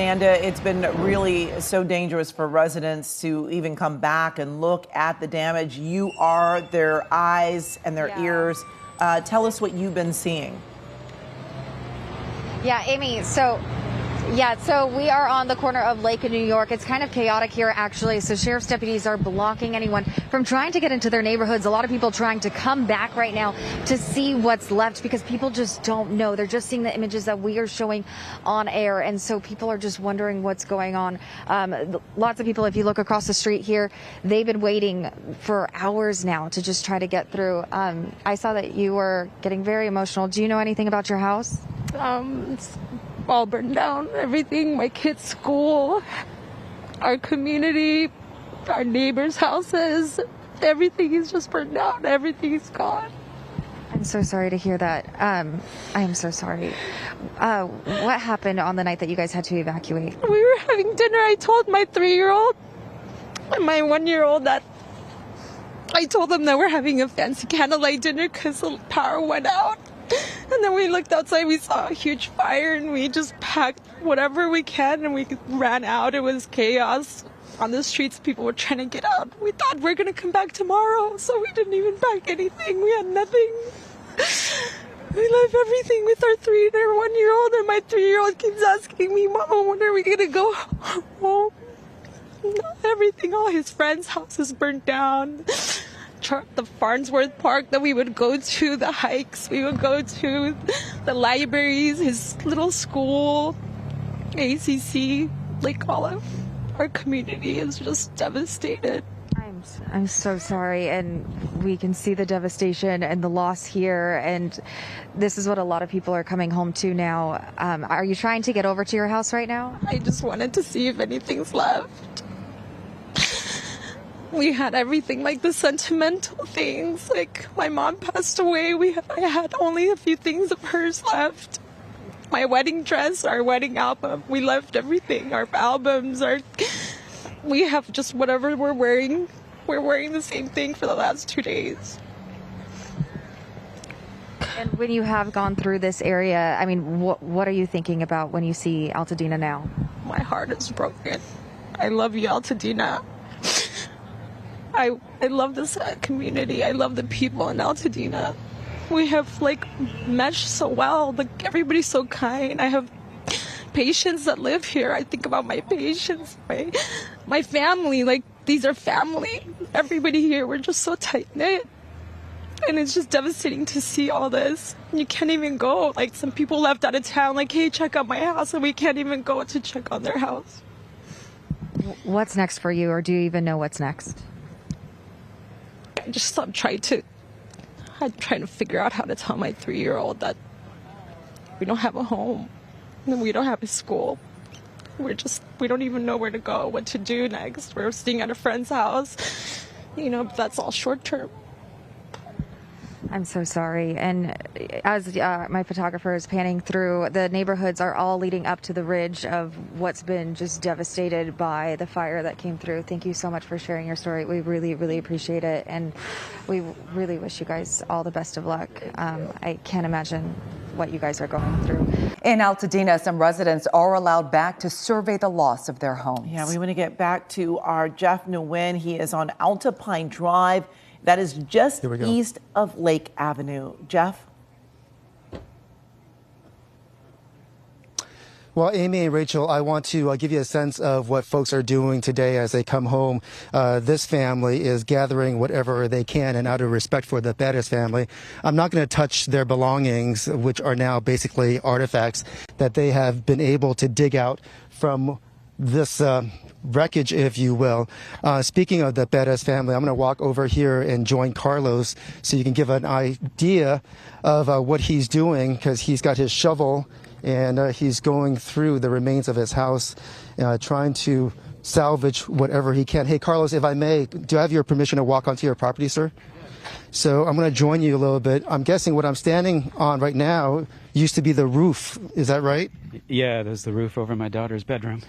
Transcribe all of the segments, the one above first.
And it's been really so dangerous for residents to even come back and look at the damage. You are their eyes and their ears. Tell us what you've been seeing. Yeah, Amy, so we are on the corner of Lake in New York. It's kind of chaotic here, actually. So sheriff's deputies are blocking anyone from trying to get into their neighborhoods. A lot of people trying to come back right now to see what's left because people just don't know. They're just seeing the images that we are showing on air. And so people are just wondering what's going on. Lots of people, if you look across the street here, they've been waiting for hours now to just try to get through. I saw that you were getting very emotional. Do you know anything about your house? It's all burned down. Everything, my kids' school, our community, our neighbors' houses, everything is just burned down. Everything is gone. I'm so sorry to hear that. I am so sorry. What happened on the night that you guys had to evacuate? We were having dinner. I told my 3-year-old and my 1-year-old that I told them that we're having a fancy candlelight dinner because the power went out. And then we looked outside, we saw a huge fire, and we just packed whatever we can, and we ran out. It was chaos on the streets. People were trying to get out. We thought we're going to come back tomorrow, so we didn't even pack anything. We had nothing. We left everything with our 3 and our 1-year-old, and my 3-year-old keeps asking me, Mama, when are we going to go home? Everything, all his friends' houses burned down. The Farnsworth Park that we would go to, the hikes, we would go to the libraries, his little school, ACC, like all of our community is just devastated. I'm so sorry, and we can see the devastation and the loss here, and this is what a lot of people are coming home to now. Are you trying to get over to your house right now? I just wanted to see if anything's left. We had everything, like the sentimental things. Like my mom passed away. I had only a few things of hers left. My wedding dress, our wedding album. We left everything. Our albums, we have just whatever we're wearing. We're wearing the same thing for the last 2 days. And when you have gone through this area, I mean, what are you thinking about when you see Altadena now? My heart is broken. I love you, Altadena. I love this community. I love the people in Altadena. We have meshed so well. Everybody's so kind. I have patients that live here. I think about my patients, my family. These are family. Everybody here, we're just so tight knit. And it's just devastating to see all this. You can't even go. Some people left out of town, hey, check out my house, and we can't even go to check on their house. What's next for you, or do you even know what's next? I'm trying to figure out how to tell my 3-year-old that we don't have a home and we don't have a school. We don't even know where to go, what to do next. We're staying at a friend's house. But that's all short term. I'm so sorry. And as my photographer is panning through, the neighborhoods are all leading up to the ridge of what's been just devastated by the fire that came through. Thank you so much for sharing your story. We really, really appreciate it. And we really wish you guys all the best of luck. I can't imagine what you guys are going through. In Altadena, some residents are allowed back to survey the loss of their homes. Yeah, we want to get back to our Jeff Nguyen. He is on Alta Pine Drive. That is just east of Lake Avenue. Jeff? Well, Amy and Rachel, I want to give you a sense of what folks are doing today as they come home. This family is gathering whatever they can, and out of respect for the Bettis family, I'm not going to touch their belongings, which are now basically artifacts that they have been able to dig out from this wreckage, if you will. Speaking of the Bettis family, I'm going to walk over here and join Carlos so you can give an idea of what he's doing, because he's got his shovel and he's going through the remains of his house, trying to salvage whatever he can. Hey, Carlos, if I may, do I have your permission to walk onto your property, sir? So I'm going to join you a little bit. I'm guessing what I'm standing on right now used to be the roof. Is that right? Yeah, there's the roof over my daughter's bedroom.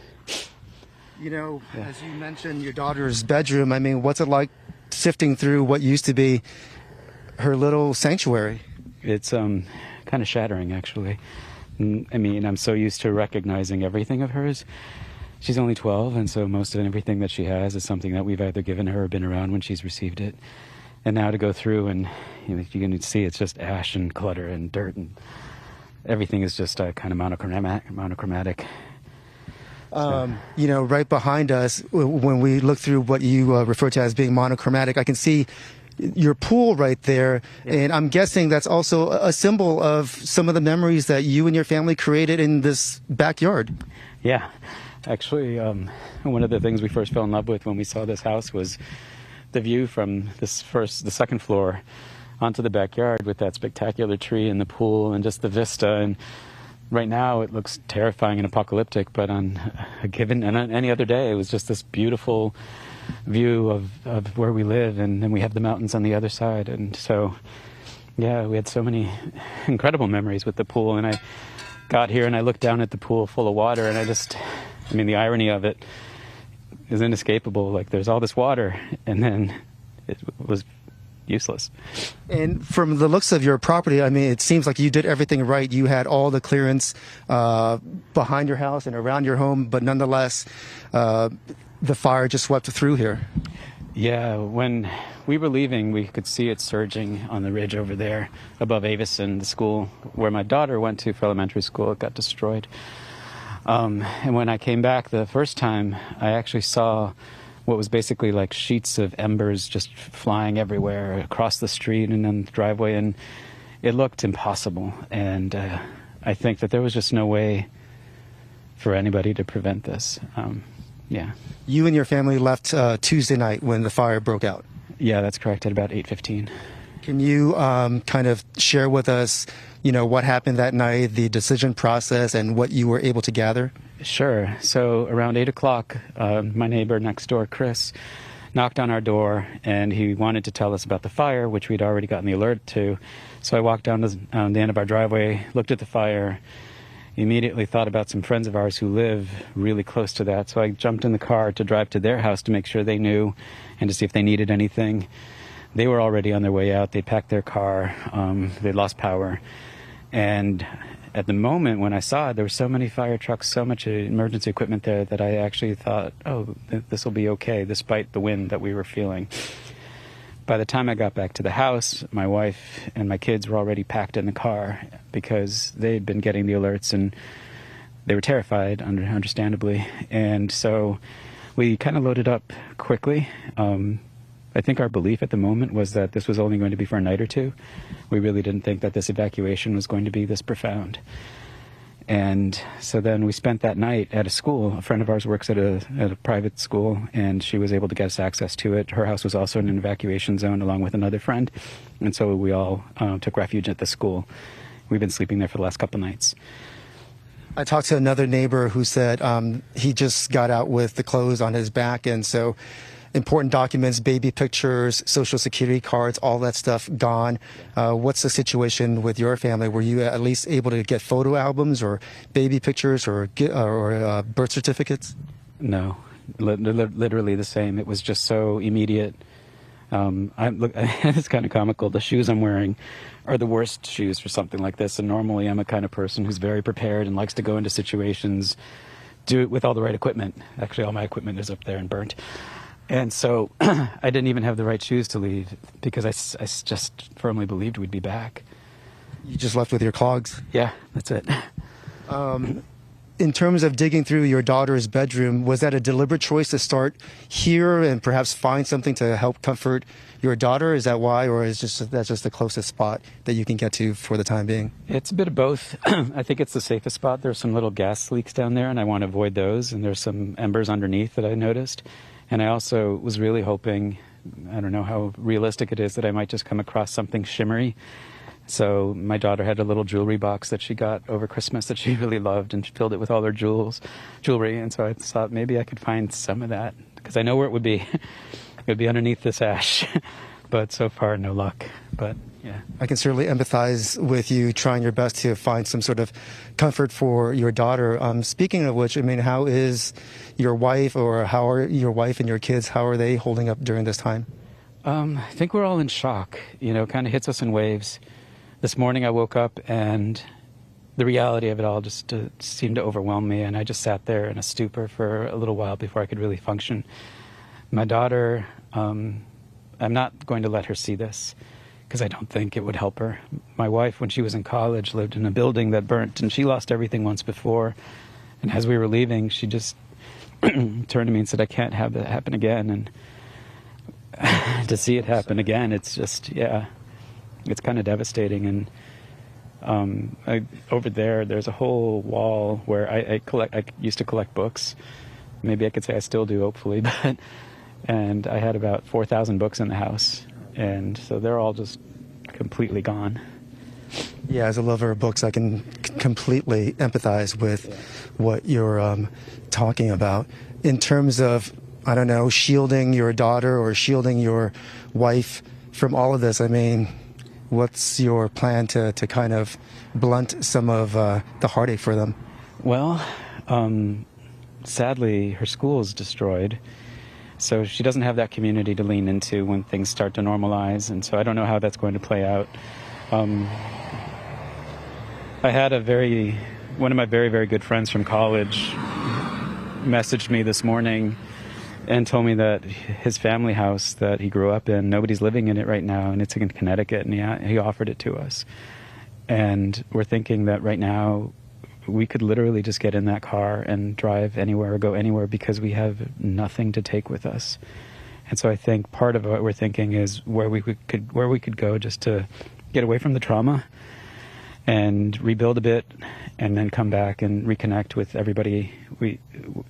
As you mentioned, your daughter's bedroom, I mean, what's it like sifting through what used to be her little sanctuary? It's kind of shattering, actually. I mean, I'm so used to recognizing everything of hers. She's only 12, and so most of everything that she has is something that we've either given her or been around when she's received it. And now to go through and you can see it's just ash and clutter and dirt, and everything is just kind of monochromatic. Right behind us, when we look through what you refer to as being monochromatic, I can see your pool right there. Yeah. And I'm guessing that's also a symbol of some of the memories that you and your family created in this backyard. Yeah. Actually, one of the things we first fell in love with when we saw this house was the view from the second floor onto the backyard with that spectacular tree and the pool and just the vista. And right now it looks terrifying and apocalyptic, but on any other day, it was just this beautiful view of where we live, and then we have the mountains on the other side. And so, yeah, we had so many incredible memories with the pool. And I got here and I looked down at the pool full of water, and the irony of it is inescapable. Like, there's all this water, and then it was useless. And from the looks of your property, it seems like you did everything right. You had all the clearance behind your house and around your home, but nonetheless, the fire just swept through here. Yeah, when we were leaving, we could see it surging on the ridge over there above Avison, the school where my daughter went to for elementary school. It got destroyed. And when I came back the first time, I actually saw what was basically like sheets of embers just flying everywhere across the street and then the driveway, and it looked impossible. And I think that there was just no way for anybody to prevent this. Yeah. You and your family left Tuesday night when the fire broke out. Yeah, that's correct, at about 8:15. Can you kind of share with us, what happened that night, the decision process, and what you were able to gather? Sure. So around 8 o'clock, my neighbor next door, Chris, knocked on our door, and he wanted to tell us about the fire, which we'd already gotten the alert to. So I walked down to the end of our driveway, looked at the fire, immediately thought about some friends of ours who live really close to that. So I jumped in the car to drive to their house to make sure they knew and to see if they needed anything. They were already on their way out. They packed their car. They lost power. And at the moment when I saw it, there were so many fire trucks, so much emergency equipment there that I actually thought, this will be okay, despite the wind that we were feeling. By the time I got back to the house, my wife and my kids were already packed in the car because they'd been getting the alerts, and they were terrified, understandably. And so we kind of loaded up quickly. I think our belief at the moment was that this was only going to be for a night or two. We really didn't think that this evacuation was going to be this profound. And so then we spent that night at a school. A friend of ours works at a private school, and she was able to get us access to it. Her house was also in an evacuation zone along with another friend. And so we all took refuge at the school. We've been sleeping there for the last couple nights. I talked to another neighbor who said he just got out with the clothes on his back, and so important documents, baby pictures, social security cards, all that stuff gone. What's the situation with your family? Were you at least able to get photo albums or baby pictures or birth certificates? No, literally the same. It was just so immediate. It's kind of comical. The shoes I'm wearing are the worst shoes for something like this. And normally I'm a kind of person who's very prepared and likes to go into situations, do it with all the right equipment. Actually, all my equipment is up there and burnt. And so I didn't even have the right shoes to leave because I just firmly believed we'd be back. You just left with your clogs? Yeah, that's it. In terms of digging through your daughter's bedroom, was that a deliberate choice to start here and perhaps find something to help comfort your daughter? Is that why, or is that just the closest spot that you can get to for the time being? It's a bit of both. I think it's the safest spot. There's some little gas leaks down there, and I want to avoid those. And there's some embers underneath that I noticed. And I also was really hoping, I don't know how realistic it is, that I might just come across something shimmery. So my daughter had a little jewelry box that she got over Christmas that she really loved, and she filled it with all her jewelry. And so I thought maybe I could find some of that, because I know where it would be. It would be underneath this ash. But so far, no luck. But yeah. I can certainly empathize with you trying your best to find some sort of comfort for your daughter. Speaking of which, how is your wife, or how are your wife and your kids, how are they holding up during this time? I think we're all in shock. Kind of hits us in waves. This morning I woke up and the reality of it all just seemed to overwhelm me, and I just sat there in a stupor for a little while before I could really function. My daughter, I'm not going to let her see this because I don't think it would help her. My wife, when she was in college, lived in a building that burnt, and she lost everything once before. And as we were leaving, she just turned to me and said, "I can't have that happen again." And to see it happen again, it's just, yeah, it's kind of devastating. And over there's a whole wall where I used to collect books. Maybe I could say I still do, hopefully, and I had about 4,000 books in the house. And so they're all just completely gone. Yeah, as a lover of books, I can completely empathize with what you're talking about. In terms of, I don't know, shielding your daughter or shielding your wife from all of this, I mean, what's your plan to kind of blunt some of the heartache for them? Well, sadly, her school is destroyed. So she doesn't have that community to lean into when things start to normalize, and so I don't know how that's going to play out. I had one of my very, very good friends from college messaged me this morning and told me that his family house that he grew up in, nobody's living in it right now, and it's in Connecticut, and he offered it to us. And we're thinking that right now we could literally just get in that car and drive anywhere or go anywhere because we have nothing to take with us. And so I think part of what we're thinking is where we could go just to get away from the trauma and rebuild a bit and then come back and reconnect with everybody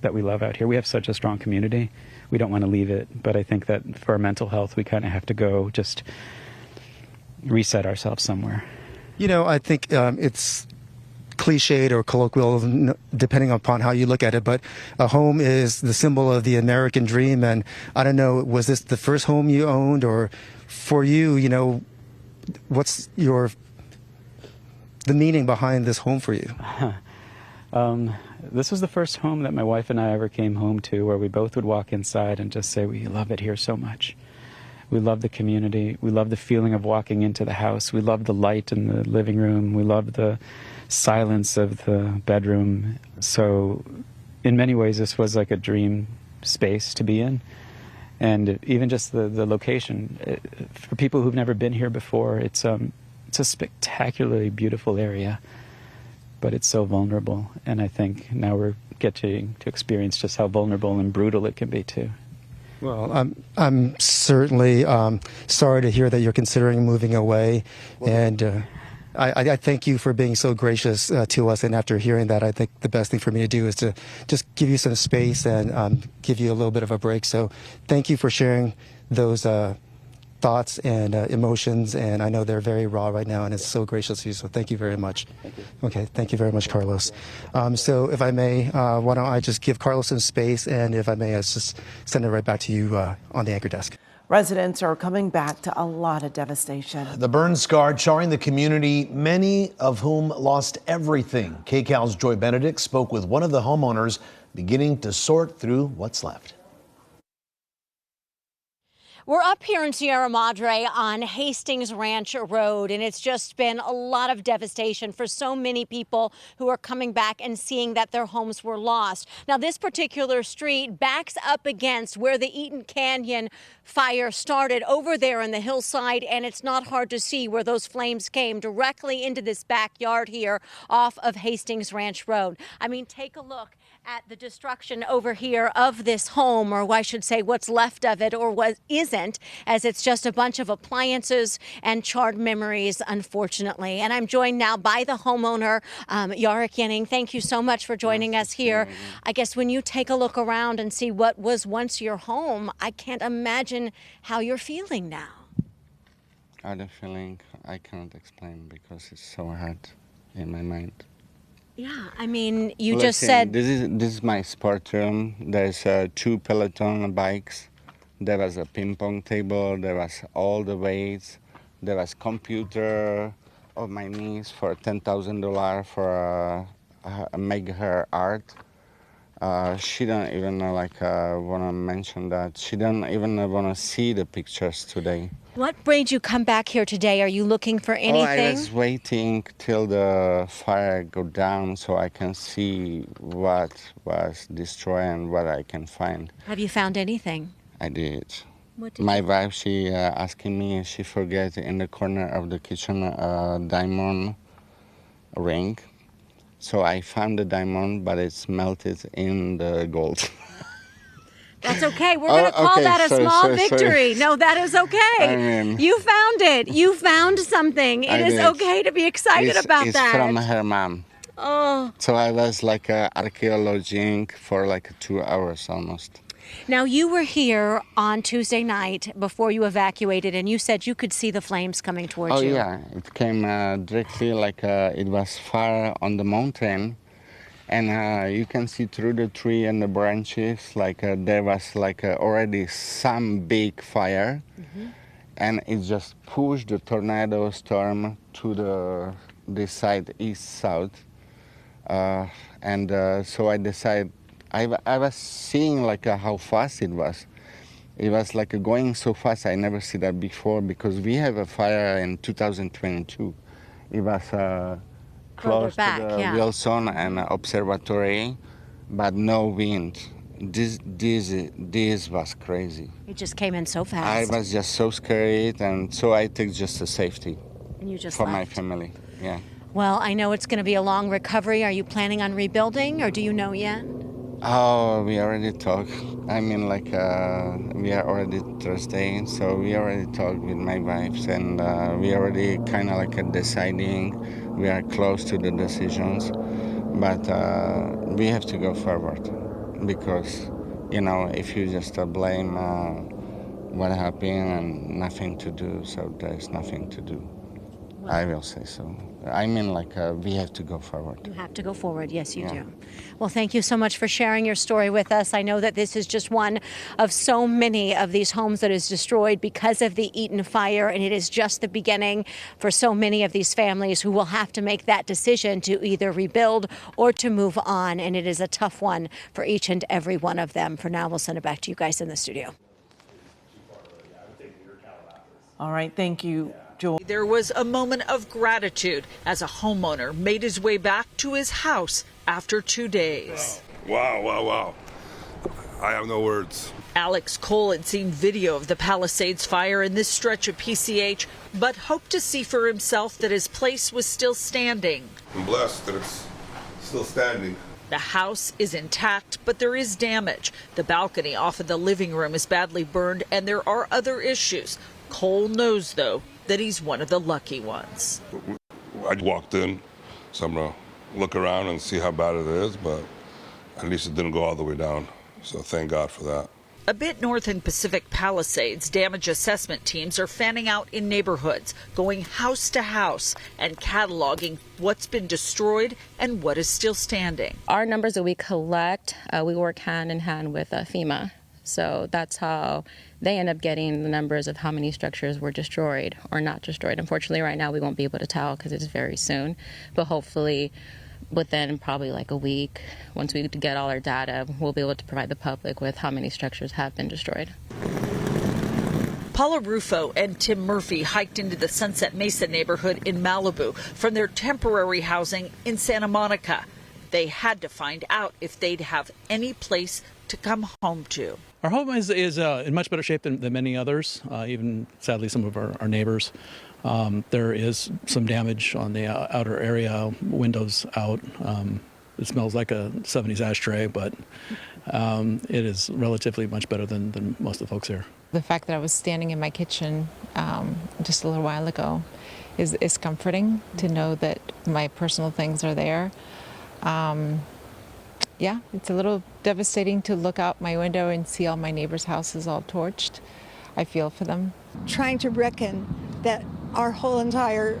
that we love out here. We have such a strong community. We don't want to leave it, but I think that for our mental health, we kind of have to go just reset ourselves somewhere. You know, I think it's cliched or colloquial, depending upon how you look at it, but a home is the symbol of the American dream. And I don't know, was this the first home you owned, or for you, you know, what's the meaning behind this home for you? This was the first home that my wife and I ever came home to, where we both would walk inside and just say, we love it here so much. We love the community. We love the feeling of walking into the house. We love the light in the living room. We love the silence of the bedroom. So in many ways, this was like a dream space to be in. And even just the location, for people who've never been here before, it's a spectacularly beautiful area, but it's so vulnerable. And I think now we're getting to experience just how vulnerable and brutal it can be too. Well, I'm certainly sorry to hear that you're considering moving away, and I thank you for being so gracious to us. And after hearing that, I think the best thing for me to do is to just give you some space and give you a little bit of a break. So thank you for sharing those thoughts and emotions, and I know they're very raw right now, and it's so gracious of you, so thank you very much. Thank you. Okay, thank you very much, Carlos. So if I may, why don't I just give Carlos some space, and if I may, I'll just send it right back to you on the anchor desk. Residents are coming back to a lot of devastation. The burn scarred charring the community, many of whom lost everything. KCAL's Joy Benedict spoke with one of the homeowners beginning to sort through what's left. We're up here in Sierra Madre on Hastings Ranch Road, and it's just been a lot of devastation for so many people who are coming back and seeing that their homes were lost. Now, this particular street backs up against where the Eaton Canyon fire started over there in the hillside, and it's not hard to see where those flames came directly into this backyard here off of Hastings Ranch Road. I mean, take a look at the destruction over here of this home, or I should say what's left of it, or what isn't, as it's just a bunch of appliances and charred memories, unfortunately. And I'm joined now by the homeowner, Yarick Yenning. Thank you so much for joining us here. I guess when you take a look around and see what was once your home, I can't imagine how you're feeling now. The feeling I cannot explain because it's so hard in my mind. Yeah, I mean, you Listen, just said... This is my sport room. There's 2 Peloton bikes. There was a ping pong table. There was all the weights. There was computer of my niece for $10,000 for make her art. She don't even want to mention that. She don't even want to see the pictures today. What made you come back here today? Are you looking for anything? Oh, I was waiting till the fire go down so I can see what was destroyed and what I can find. Have you found anything? I did. What did My you... wife, she asking me if she forget in the corner of the kitchen a diamond ring. So I found the diamond, but it's melted in the gold. That's okay. We're going to call okay, that a sorry, small sorry, victory. sorry. No, that is okay. I mean, you found it. You found something. It is okay to be excited about it's that. from her mom. Oh. So I was like archaeologing for like 2 hours almost. Now, you were here on Tuesday night before you evacuated, and you said you could see the flames coming towards you. Oh, yeah. It came directly like it was far on the mountain. And you can see through the tree and the branches, like there was like already some big fire. Mm-hmm. And it just pushed the tornado storm to this side, east-south. So I decided, I was seeing like how fast it was. It was like going so fast, I never see that before, because we have a fire in 2022. It was close back, to the yeah. Wilson and observatory, but no wind. This was crazy. It just came in so fast. I was just so scared, and so I took just the safety and you just for left. my family. Yeah. Well, I know it's going to be a long recovery. Are you planning on rebuilding, or do you know yet? Oh, we already talked. I mean, like, we are already Thursday, so we already talked with my wife, and we already kind of like deciding. We are close to the decisions, but we have to go forward, because, you know, if you just blame what happened and nothing to do, so there's nothing to do. Well, I will say so. I mean, like, we have to go forward. You have to go forward. Yes, you do. Well, thank you so much for sharing your story with us. I know that this is just one of so many of these homes that is destroyed because of the Eaton fire, and it is just the beginning for so many of these families who will have to make that decision to either rebuild or to move on, and it is a tough one for each and every one of them. For now, we'll send it back to you guys in the studio. All right, thank you, Joel. There was a moment of gratitude as a homeowner made his way back to his house after 2 days. Wow. I have no words. Alex Cole had seen video of the Palisades fire in this stretch of PCH, but hoped to see for himself that his place was still standing. I'm blessed that it's still standing. The house is intact, but there is damage. The balcony off of the living room is badly burned, and there are other issues. Cole knows, though, that he's one of the lucky ones. I walked in, so I'm going to look around and see how bad it is, but at least it didn't go all the way down. So thank God for that. A bit north in Pacific Palisades, damage assessment teams are fanning out in neighborhoods, going house to house and cataloging what's been destroyed and what is still standing. Our numbers that we collect, we work hand in hand with FEMA. So that's how they end up getting the numbers of how many structures were destroyed or not destroyed. Unfortunately, right now we won't be able to tell because it's very soon. But hopefully within probably like a week, once we get all our data, we'll be able to provide the public with how many structures have been destroyed. Paula Rufo and Tim Murphy hiked into the Sunset Mesa neighborhood in Malibu from their temporary housing in Santa Monica. They had to find out if they'd have any place to come home to. Our home is in much better shape than many others, even sadly some of our neighbors. There is some damage on the outer area, windows out. It smells like a 70s ashtray, but it is relatively much better than most of the folks here. The fact that I was standing in my kitchen just a little while ago is comforting to know that my personal things are there. Yeah, it's a little devastating to look out my window and see all my neighbors' houses all torched. I feel for them. Trying to reckon that our whole entire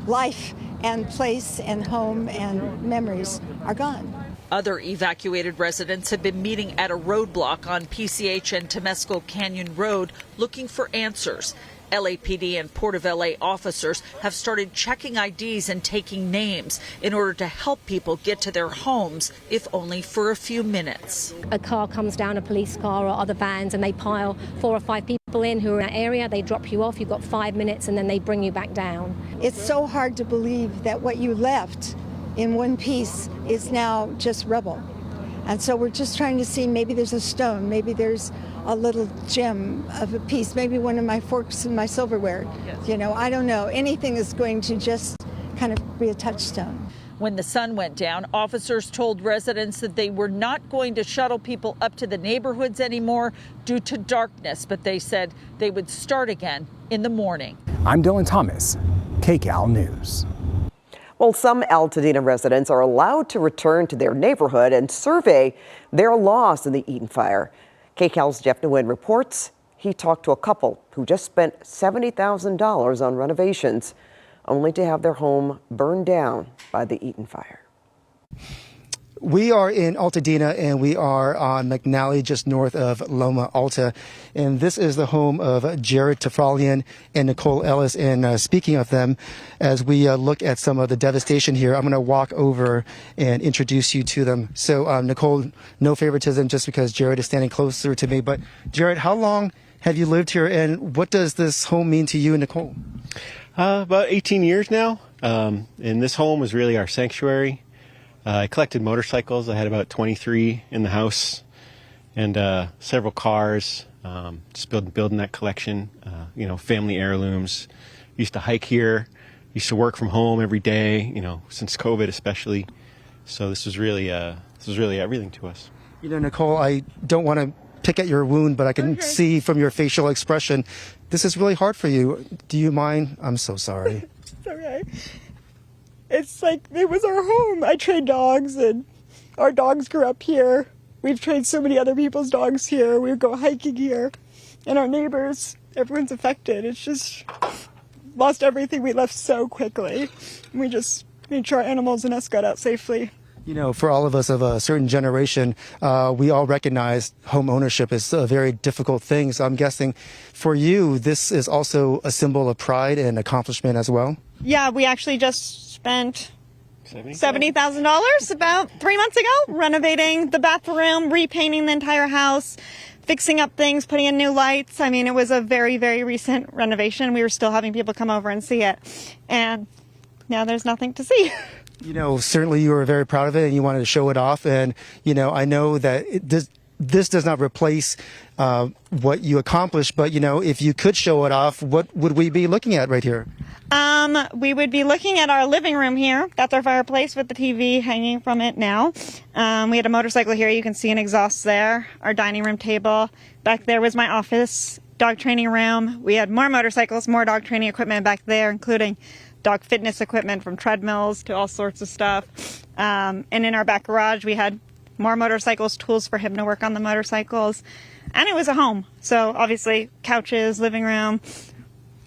life and place and home and memories are gone. Other evacuated residents have been meeting at a roadblock on PCH and Temescal Canyon Road looking for answers. LAPD and Port of LA officers have started checking IDs and taking names in order to help people get to their homes, if only for a few minutes. A car comes down, a police car or other vans, and they pile 4 or 5 people in who are in that area. They drop you off, you've got 5 minutes, and then they bring you back down. It's so hard to believe that what you left in one piece is now just rubble. And so we're just trying to see, maybe there's a stone, maybe there's a little gem of a piece, maybe one of my forks and my silverware. You know, I don't know. Anything is going to just kind of be a touchstone. When the sun went down, officers told residents that they were not going to shuttle people up to the neighborhoods anymore due to darkness, but they said they would start again in the morning. I'm Dylan Thomas, KCAL News. Well, some Altadena residents are allowed to return to their neighborhood and survey their loss in the Eaton fire. KCAL's Jeff Nguyen reports he talked to a couple who just spent $70,000 on renovations, only to have their home burned down by the Eaton fire. We are in Altadena, and we are on McNally, just north of Loma Alta. And this is the home of Jared Tefralian and Nicole Ellis. And speaking of them, as we look at some of the devastation here, I'm going to walk over and introduce you to them. So, Nicole, no favoritism just because Jared is standing closer to me. But, Jared, how long have you lived here, and what does this home mean to you and Nicole? About 18 years now. And this home was really our sanctuary. I collected motorcycles. I had about 23 in the house, and several cars. Just building that collection. Family heirlooms. Used to hike here. Used to work from home every day. Since COVID especially. So this was really everything to us. Nicole, I don't want to pick at your wound, but I can see from your facial expression, this is really hard for you. Do you mind? I'm so sorry. It's okay. It's like, it was our home. I trained dogs, and our dogs grew up here. We've trained so many other people's dogs here. We would go hiking here. And our neighbors, everyone's affected. It's just lost everything we left so quickly. We just made sure our animals and us got out safely. For all of us of a certain generation, we all recognize home ownership is a very difficult thing. So I'm guessing for you, this is also a symbol of pride and accomplishment as well? Yeah, we actually just spent $70,000 about 3 months ago renovating the bathroom, repainting the entire house, fixing up things, putting in new lights. I mean, it was a very, very recent renovation. We were still having people come over and see it. And now there's nothing to see. Certainly you were very proud of it and you wanted to show it off. And, I know that this does not replace what you accomplished. But, if you could show it off, what would we be looking at right here? We would be looking at our living room here. That's our fireplace with the TV hanging from it now. We had a motorcycle here. You can see an exhaust there. Our dining room table. Back there was my office, dog training room. We had more motorcycles, more dog training equipment back there, including dog fitness equipment from treadmills to all sorts of stuff. And in our back garage, we had more motorcycles, tools for him to work on the motorcycles. And it was a home. So obviously couches, living room,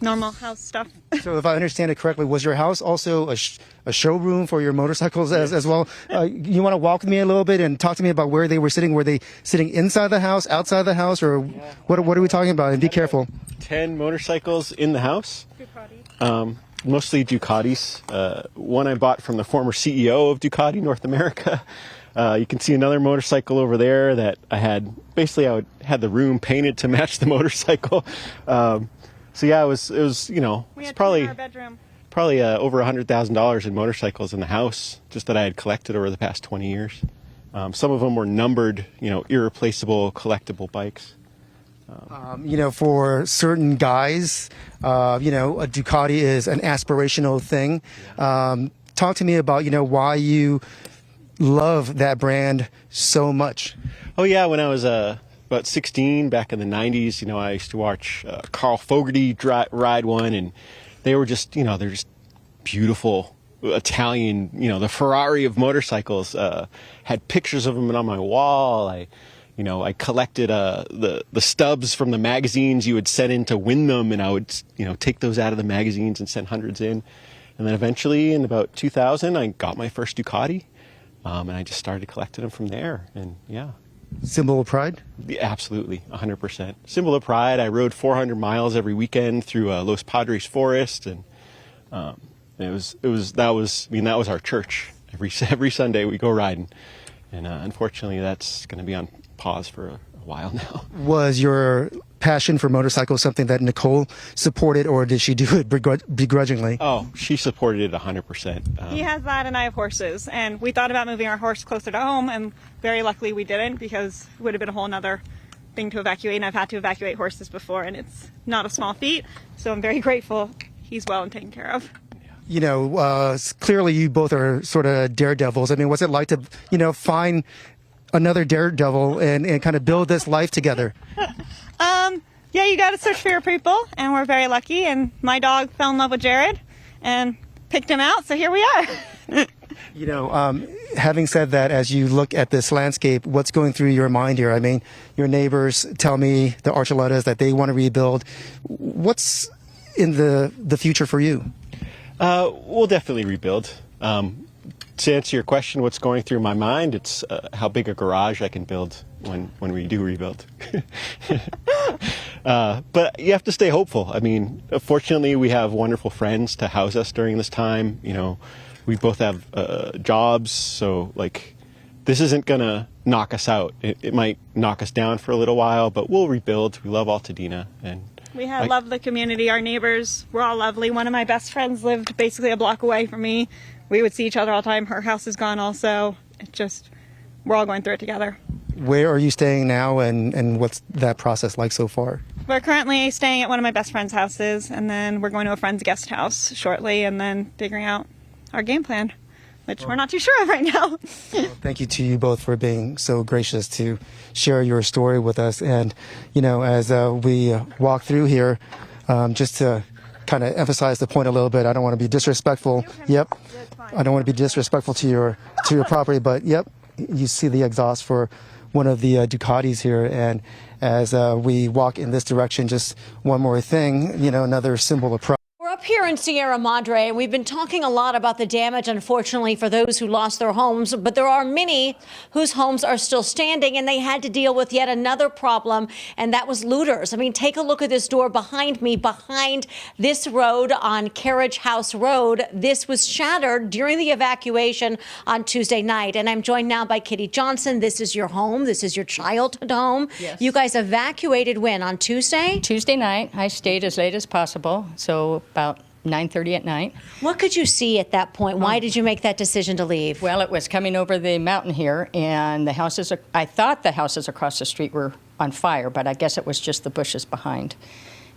normal house stuff. So if I understand it correctly, was your house also a showroom for your motorcycles as well? You want to walk with me a little bit and talk to me about where they were sitting? Were they sitting inside the house, outside the house, or what are we talking about? And be careful. 10 motorcycles in the house. Mostly Ducatis. One I bought from the former CEO of Ducati North America. You can see another motorcycle over there that I had. Basically, I had the room painted to match the motorcycle. So yeah, it was probably over $100,000 in motorcycles in the house, just that I had collected over the past 20 years. Some of them were numbered, irreplaceable collectible bikes. For certain guys, a Ducati is an aspirational thing. Talk to me about, why you love that brand so much. Oh yeah, when I was about 16 back in the 90s, I used to watch Carl Fogarty ride one, and they were just, they're just beautiful Italian, the Ferrari of motorcycles. Had pictures of them on my wall. I collected the stubs from the magazines you would send in to win them, and I would, take those out of the magazines and send hundreds in. And then eventually, in about 2000, I got my first Ducati, and I just started collecting them from there. And yeah. Symbol of pride? Yeah, absolutely, 100%. Symbol of pride. I rode 400 miles every weekend through Los Padres Forest, and that was our church. Every Sunday we go riding, and unfortunately that's going to be on pause for a while now. Was your passion for motorcycles something that Nicole supported, or did she do it begrudgingly? Oh, she supported it 100%. He has that and I have horses, and we thought about moving our horse closer to home, and very luckily we didn't, because it would have been a whole nother thing to evacuate, and I've had to evacuate horses before, and it's not a small feat, so I'm very grateful he's well and taken care of. You know, clearly you both are sort of daredevils. I mean, what's it like to, find another daredevil and kind of build this life together? Yeah, you got to search for your people, and we're very lucky, and my dog fell in love with Jared and picked him out, so here we are. Having said that, as you look at this landscape, what's going through your mind here? I mean, your neighbors tell me, the Archuletas, that they want to rebuild. What's in the future for you? We'll definitely rebuild. To answer your question, what's going through my mind, it's how big a garage I can build when we do rebuild. But you have to stay hopeful. I mean, fortunately, we have wonderful friends to house us during this time. We both have jobs, so this isn't gonna knock us out. It might knock us down for a little while, but we'll rebuild. We love Altadena, and we love the community. Our neighbors were all lovely. One of my best friends lived basically a block away from me. We would see each other all the time. Her house is gone also. We're all going through it together. Where are you staying now, and what's that process like so far? We're currently staying at one of my best friend's houses, and then we're going to a friend's guest house shortly, and then figuring out our game plan, which we're not too sure of right now. Thank you to you both for being so gracious to share your story with us. And, as we walk through here, just to kind of emphasize the point a little bit, I don't want to be disrespectful. Yep. I don't want to be disrespectful to your property, but yep, you see the exhaust for one of the Ducatis here. And as we walk in this direction, just one more thing, another symbol of pride. We're up here in Sierra Madre, and we've been talking a lot about the damage, unfortunately, for those who lost their homes. But there are many whose homes are still standing, and they had to deal with yet another problem, and that was looters. I mean, take a look at this door behind me, behind this road on Carriage House Road. This was shattered during the evacuation on Tuesday night. And I'm joined now by Kitty Johnson. This is your home. This is your childhood home. Yes. You guys evacuated when? On Tuesday? Tuesday night. I stayed as late as possible, so about 9:30 at night. What could you see at that point? Why did you make that decision to leave? Well, it was coming over the mountain here, and I thought the houses across the street were on fire, but I guess it was just the bushes behind.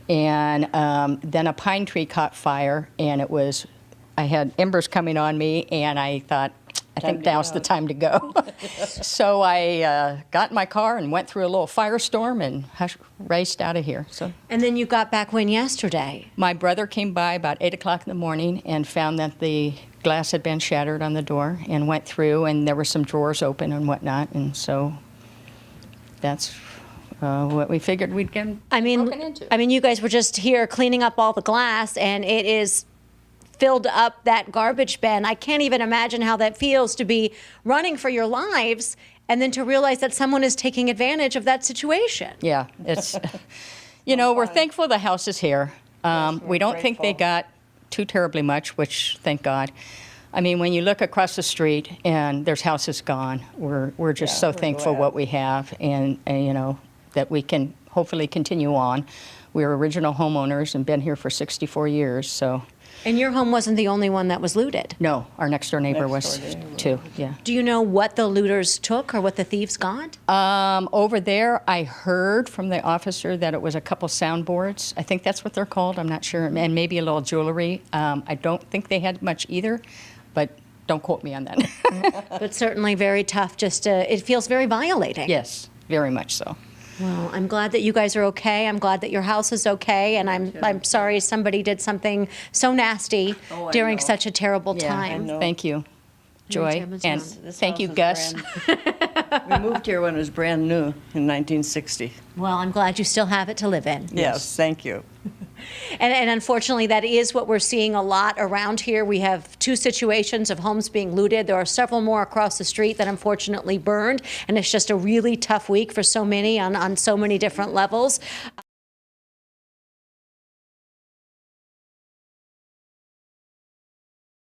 And then a pine tree caught fire, and I had embers coming on me, and I thought, I think now's the time to go. So I got in my car and went through a little firestorm and raced out of here. And then you got back when yesterday? My brother came by about 8 o'clock in the morning and found that the glass had been shattered on the door, and went through, and there were some drawers open and whatnot. And so that's what we figured we'd get broken into. I mean, you guys were just here cleaning up all the glass, and it is filled up that garbage bin. I can't even imagine how that feels to be running for your lives and then to realize that someone is taking advantage of that situation. Yeah, it's, we're thankful the house is here. We don't think they got too terribly much, which, thank God. I mean, when you look across the street and there's houses gone, we're just so thankful what we have, and that we can hopefully continue on. We're original homeowners and been here for 64 years, so. And your home wasn't the only one that was looted? No, our next door neighbor was too, yeah. Do you know what the looters took or what the thieves got? Over there, I heard from the officer that it was a couple soundboards. I think that's what they're called, I'm not sure, and maybe a little jewelry. I don't think they had much either, but don't quote me on that. But certainly very tough, it feels very violating. Yes, very much so. Well, I'm glad that you guys are okay. I'm glad that your house is okay, and I'm sorry somebody did something so nasty during such a terrible time. Thank you, Joy, and thank you, Gus. We moved here when it was brand new in 1960. Well, I'm glad you still have it to live in. Yes, thank you. And unfortunately, that is what we're seeing a lot around here. We have 2 situations of homes being looted. There are several more across the street that unfortunately burned, and it's just a really tough week for so many on so many different levels.